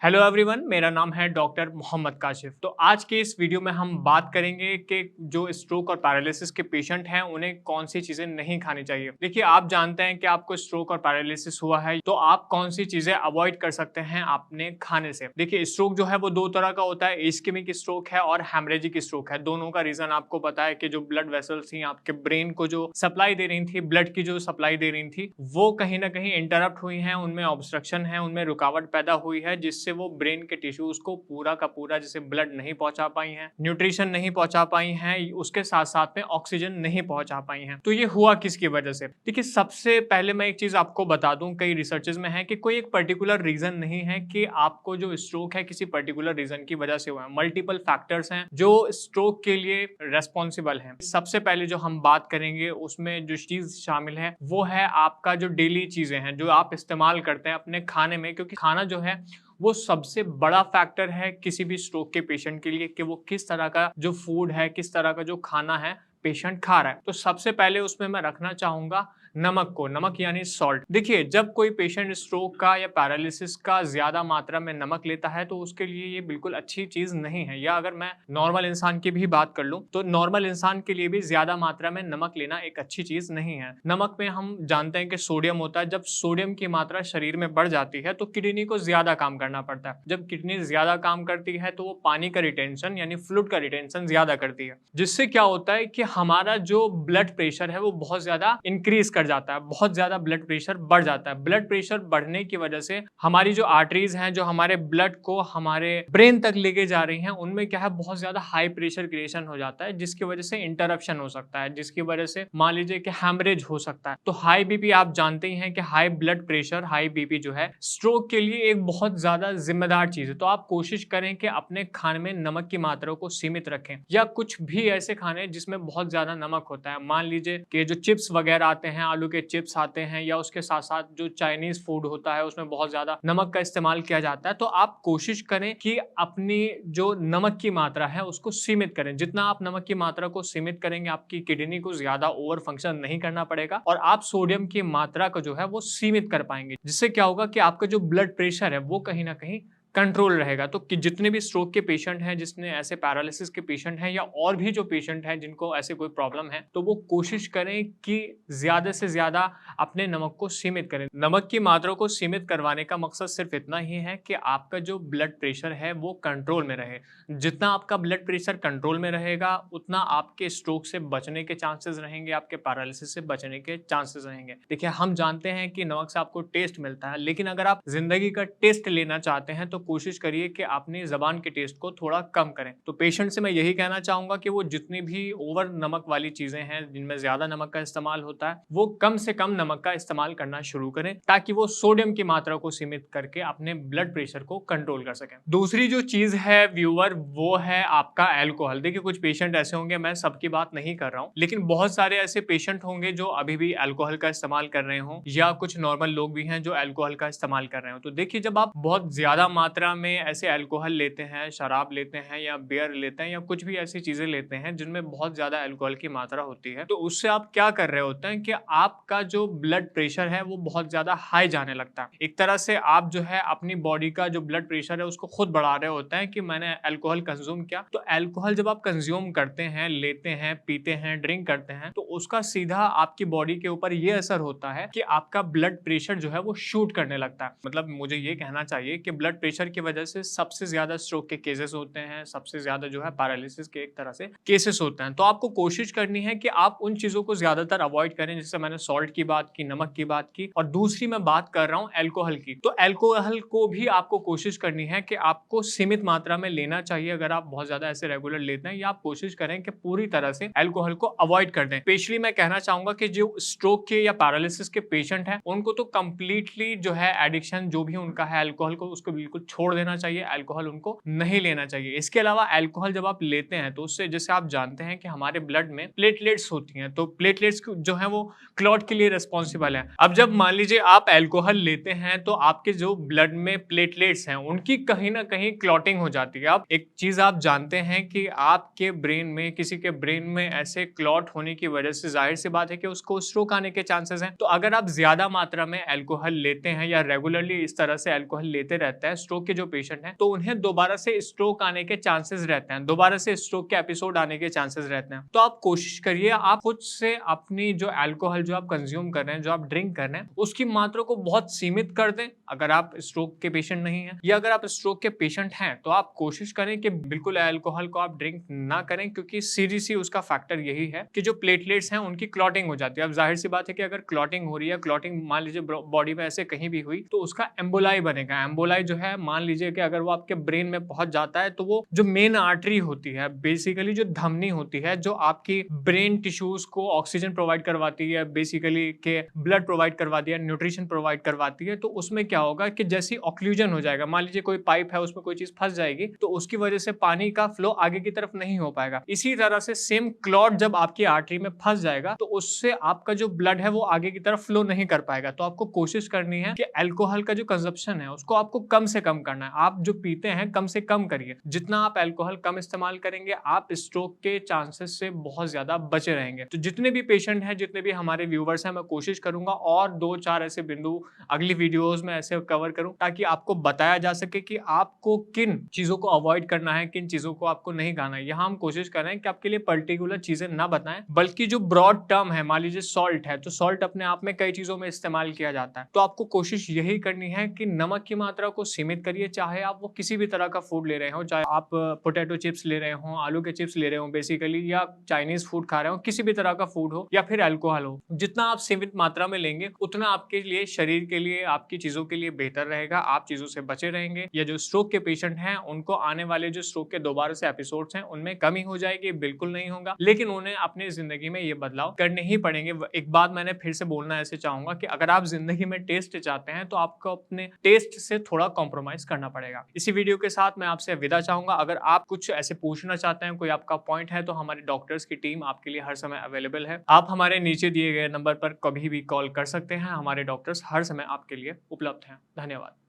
Hello everyone, मेरा नाम है डॉक्टर मोहम्मद काशिफ। तो आज के इस वीडियो में हम बात करेंगे कि जो स्ट्रोक और पैरालिसिस के पेशेंट हैं उन्हें कौन सी चीजें नहीं खानी चाहिए। देखिए, आप जानते हैं कि आपको स्ट्रोक और पैरालिसिस हुआ है तो आप कौन सी चीजें अवॉइड कर सकते हैं अपने खाने से। देखिए, स्ट्रोक जो है वो दो तरह का होता है, इस्केमिक स्ट्रोक है और हेमरेजिक स्ट्रोक है। दोनों का रीजन आपको पता है कि जो ब्लड वेसल्स थी आपके ब्रेन को जो सप्लाई दे रही थी, ब्लड की जो सप्लाई दे रही थी, वो कहीं ना कहीं इंटरप्ट हुई है, उनमें ऑब्स्ट्रक्शन है, उनमें रुकावट पैदा हुई है, जिससे वो ब्रेन के टिश्यूज को पूरा का पूरा जैसे ब्लड नहीं पहुंचा पाई हैं, न्यूट्रिशन नहीं पहुंचा पाई हैं, उसके साथ साथ में ऑक्सीजन नहीं पहुंचा पाई हैं। तो ये हुआ किसकी वजह से? देखिए, सबसे पहले मैं एक चीज आपको बता दूं, कई रिसर्चेस में है कि कोई एक पर्टिकुलर रीजन नहीं है कि आपको जो स्ट्रोक है किसी पर्टिकुलर रीजन की वजह से हुआ है। मल्टीपल फैक्टर्स हैं जो स्ट्रोक के लिए रेस्पॉन्सिबल हैं। सबसे पहले जो हम बात करेंगे उसमें जो चीज शामिल है वो है आपका जो डेली चीजें हैं जो आप इस्तेमाल करते हैं अपने खाने में, क्योंकि खाना जो है वो सबसे बड़ा फैक्टर है किसी भी स्ट्रोक के पेशेंट के लिए कि वो किस तरह का जो फूड है, किस तरह का जो खाना है पेशेंट खा रहा है। तो सबसे पहले उसमें मैं रखना चाहूंगा नमक को। नमक यानी सॉल्ट। देखिए, जब कोई पेशेंट स्ट्रोक का या पैरालिसिस का ज्यादा मात्रा में नमक लेता है तो उसके लिए ये बिल्कुल अच्छी चीज नहीं है। या अगर मैं नॉर्मल इंसान की भी बात कर लूं तो नॉर्मल इंसान के लिए भी ज्यादा मात्रा में नमक लेना एक अच्छी चीज नहीं है। नमक में हम जानते हैं कि सोडियम होता है। जब सोडियम की मात्रा शरीर में बढ़ जाती है तो किडनी को ज्यादा काम करना पड़ता है। जब किडनी ज्यादा काम करती है तो वो पानी का रिटेंशन यानी फ्लूइड का रिटेंशन ज्यादा करती है, जिससे क्या होता है कि हमारा जो ब्लड प्रेशर है वो बहुत ज्यादा इंक्रीज कर जाता है, बहुत ज्यादा ब्लड प्रेशर बढ़ जाता है। ब्लड प्रेशर बढ़ने की वजह से हमारी जो आर्टरीज हैं जो हमारे ब्लड को हमारे ब्रेन तक लेके जा रही हैं, उनमें क्या है बहुत ज्यादा हाई प्रेशर क्रिएशन हो जाता है, जिसकी वजह से इंटरप्शन हो सकता है, जिसकी वजह से मान लीजिए कि हैमरेज हो सकता है। तो हाई बीपी, आप जानते ही हैं कि high blood pressure, high BP जो है स्ट्रोक के लिए एक बहुत ज्यादा जिम्मेदार चीज है। तो आप कोशिश करें कि अपने खाने में नमक की मात्रा को सीमित रखें, या कुछ भी ऐसे खाने जिसमें बहुत ज्यादा नमक होता है। मान लीजिए कि जो चिप्स वगैरह आते हैं, आलू के चिप्स आते हैं, या उसके साथ साथ जो चाइनीज फूड होता है उसमें बहुत ज्यादा नमक का इस्तेमाल किया जाता है। तो आप कोशिश करें कि अपनी जो नमक की मात्रा है उसको सीमित करें। जितना आप नमक की मात्रा को सीमित करेंगे आपकी किडनी को ज्यादा ओवर फंक्शन नहीं करना पड़ेगा और आप सोडियम की मात्रा को जो है वो सीमित कर पाएंगे, जिससे क्या होगा कि आपका जो ब्लड प्रेशर है वो कहीं ना कहीं कंट्रोल रहेगा। तो कि जितने भी स्ट्रोक के पेशेंट हैं, जितने ऐसे पैरालिसिस के पेशेंट हैं, या और भी जो पेशेंट हैं जिनको ऐसे कोई प्रॉब्लम है, तो वो कोशिश करें कि ज्यादा से ज्यादा अपने नमक को सीमित करें। नमक की मात्रा को सीमित करवाने का मकसद सिर्फ इतना ही है कि आपका जो ब्लड प्रेशर है वो कंट्रोल में रहे। जितना आपका ब्लड प्रेशर कंट्रोल में रहेगा उतना आपके स्ट्रोक से बचने के चांसेस रहेंगे, आपके पैरालिसिस से बचने के चांसेस रहेंगे। देखिए, हम जानते हैं कि नमक से आपको टेस्ट मिलता है, लेकिन अगर आप जिंदगी का टेस्ट लेना चाहते हैं तो कोशिश करिए कि अपनी जबान के टेस्ट को थोड़ा कम करें। तो पेशेंट से मैं यही कहना चाहूंगा कि वो जितनी भी ओवर नमक वाली चीजें हैं जिनमें ज्यादा नमक का इस्तेमाल होता है वो कम से कम नमक का इस्तेमाल करना शुरू करें, ताकि वो सोडियम की मात्रा को सीमित करके अपने ब्लड प्रेशर को कंट्रोल कर सकें। दूसरी जो चीज है व्यूअर, वो है आपका एल्कोहल। देखिए, कुछ पेशेंट ऐसे होंगे, मैं सबकी बात नहीं कर रहा हूँ, लेकिन बहुत सारे ऐसे पेशेंट होंगे जो अभी भी अल्कोहल का इस्तेमाल कर रहे हो, या कुछ नॉर्मल लोग भी हैं जो अल्कोहल का इस्तेमाल कर रहे हो। तो देखिए, जब आप बहुत ज्यादा मात्रा में ऐसे अल्कोहल लेते हैं, शराब लेते हैं या बियर लेते हैं या कुछ भी ऐसी चीजें लेते हैं जिनमें बहुत ज्यादा अल्कोहल की मात्रा होती है, तो उससे आप क्या कर रहे होते हैं कि आपका जो ब्लड प्रेशर है वो बहुत ज्यादा हाई जाने लगता है। एक तरह से आप जो है अपनी बॉडी का जो ब्लड प्रेशर है उसको खुद बढ़ा रहे होते हैं कि मैंने अल्कोहल कंज्यूम किया। तो अल्कोहल जब आप कंज्यूम करते हैं, लेते हैं, पीते हैं, ड्रिंक करते हैं, तो उसका सीधा आपकी बॉडी के ऊपर ये असर होता है कि आपका ब्लड प्रेशर जो है वो शूट करने लगता है। मतलब मुझे ये कहना चाहिए कि ब्लड प्रेशर की वजह से सबसे ज्यादा स्ट्रोक के केसेस होते हैं, सबसे ज्यादा जो है पैरालिसिस के एक तरह से केसेस होते हैं। तो आपको कोशिश करनी है कि आप उन चीजों को ज्यादातर अवॉइड करें, जैसे मैंने सॉल्ट की बात की, नमक की बात की, और दूसरी मैं बात कर रहा हूं अल्कोहल की। तो अल्कोहल को भी आपको कोशिश करनी है कि आपको सीमित मात्रा में लेना चाहिए। अगर आप बहुत ज्यादा ऐसे रेगुलर लेते हैं, या आप कोशिश करें कि पूरी तरह से अल्कोहल को अवॉइड कर दें। स्पेशली मैं कहना चाहूंगा कि जो स्ट्रोक के या पैरालिसिस के पेशेंट हैं उनको तो कंप्लीटली जो है एडिक्शन जो भी उनका है अल्कोहल को, उसको बिल्कुल छोड़ देना चाहिए। अल्कोहल उनको नहीं लेना चाहिए। इसके अलावा अल्कोहल जब आप लेते हैं तो उससे, जैसे आप जानते हैं कि हमारे ब्लड में प्लेटलेट्स होती हैं, तो प्लेटलेट्स जो है वो क्लॉट के लिए रिस्पॉन्सिबल है। अब जब मान लीजिए आप अल्कोहल लेते हैं तो आपके जो ब्लड में प्लेटलेट्स हैं उनकी कहीं ना कहीं क्लॉटिंग हो जाती है। अब एक चीज आप जानते हैं कि आपके ब्रेन में, किसी के ब्रेन में ऐसे क्लॉट होने की वजह से जाहिर सी बात है कि उसको स्ट्रोक आने के चांसेस हैं। तो अगर आप ज्यादा मात्रा में अल्कोहल लेते हैं या रेगुलरली इस तरह से अल्कोहल लेते रहते हैं, स्ट्रोक स्ट्रोक के जो पेशेंट हैं, तो उन्हें दोबारा से स्ट्रोक आने के चांसेस रहते हैं, दोबारा से स्ट्रोक के एपिसोड आने के चांसेस रहते हैं। तो आप कोशिश करिए, आप खुद से अपनी जो अल्कोहल जो आप कंज्यूम कर रहे हैं, जो आप ड्रिंक कर रहे हैं, उसकी मात्रा को बहुत सीमित कर दें अगर आप स्ट्रोक के पेशेंट नहीं हैं, या अगर आप स्ट्रोक के पेशेंट हैं तो आप कोशिश करें कि बिल्कुल अल्कोहल को आप ड्रिंक ना करें, क्योंकि सीरियसली उसका फैक्टर यही है कि जो प्लेटलेट्स हैं उनकी क्लॉटिंग हो जाती है। अब जाहिर सी बात है कि अगर क्लॉटिंग हो रही है, क्लॉटिंग मान लीजिए बॉडी में ऐसे कहीं भी हुई, तो उसका एम्बोलाई बनेगा। एम्बोलाई जो है, मान लीजिए कि अगर वो आपके ब्रेन में पहुंच जाता है, तो वो जो मेन आर्टरी होती है, बेसिकली जो धमनी होती है, जो आपकी ब्रेन टिश्यूज को ऑक्सीजन प्रोवाइड करवाती है, बेसिकली के ब्लड प्रोवाइड करवाती है, न्यूट्रिशन प्रोवाइड करवाती है, तो उसमें क्या होगा कि जैसी ऑक्लूजन हो जाएगा, मान लीजिए कोई पाइप है उसमें कोई चीज फंस जाएगी, तो उसकी वजह से पानी का फ्लो आगे की तरफ नहीं हो पाएगा। इसी तरह से सेम क्लॉट जब आपकी आर्टरी में फंस जाएगा, तो उससे आपका जो ब्लड है वो आगे की तरफ फ्लो नहीं कर पाएगा। तो आपको कोशिश करनी है कि अल्कोहल का जो कंजप्शन है उसको आपको कम से कम करना है। आप जो पीते हैं कम से कम करिए। जितना आप अल्कोहल कम इस्तेमाल करेंगे, आप स्ट्रोक के चांसेस से बहुत ज्यादा बचे रहेंगे। तो जितने भी पेशेंट हैं, जितने भी हमारे व्यूवर्स हैं, मैं कोशिश करूंगा और 2-4 ऐसे बिंदु अगली वीडियोस में ऐसे कवर करूं, ताकि आपको बताया जा सके कि आपको किन चीजों को अवॉइड करना है, किन चीजों को आपको नहीं खाना है। यहाँ हम कोशिश कर रहे हैं कि आपके लिए पर्टिकुलर चीजें ना बताएं, बल्कि जो ब्रॉड टर्म है, मान लीजिए सॉल्ट है, तो सॉल्ट अपने आप में कई चीजों में इस्तेमाल किया जाता है। तो आपको कोशिश यही करनी है कि नमक की मात्रा को सीमित करिए, चाहे आप वो किसी भी तरह का फूड ले रहे हो, चाहे आप पोटैटो चिप्स ले रहे हो, आलू के चिप्स ले रहे हो बेसिकली, या चाइनीज फूड खा रहे हो, किसी भी तरह का फूड हो, या फिर अल्कोहल हो। जितना आप सीमित मात्रा में लेंगे, उतना आपके लिए, शरीर के लिए, आपकी चीजों के लिए बेहतर रहेगा। आप चीजों से बचे रहेंगे। या जो स्ट्रोक के पेशेंट हैं, उनको आने वाले जो स्ट्रोक के दोबारा से एपिसोड्स हैं, उनमें कमी हो जाएगी, बिल्कुल नहीं होगा, लेकिन उन्हें अपनी जिंदगी में ये बदलाव करने ही पड़ेंगे। एक बात मैंने फिर से बोलना ऐसे चाहूंगा कि अगर आप जिंदगी में टेस्ट चाहते हैं, तो आपको अपने टेस्ट से थोड़ा कॉम्प्रोमाइज करना पड़ेगा। इसी वीडियो के साथ मैं आपसे विदा चाहूंगा। अगर आप कुछ ऐसे पूछना चाहते हैं, कोई आपका पॉइंट है, तो हमारे डॉक्टर्स की टीम आपके लिए हर समय अवेलेबल है। आप हमारे नीचे दिए गए नंबर पर कभी भी कॉल कर सकते हैं। हमारे डॉक्टर्स हर समय आपके लिए उपलब्ध हैं। धन्यवाद।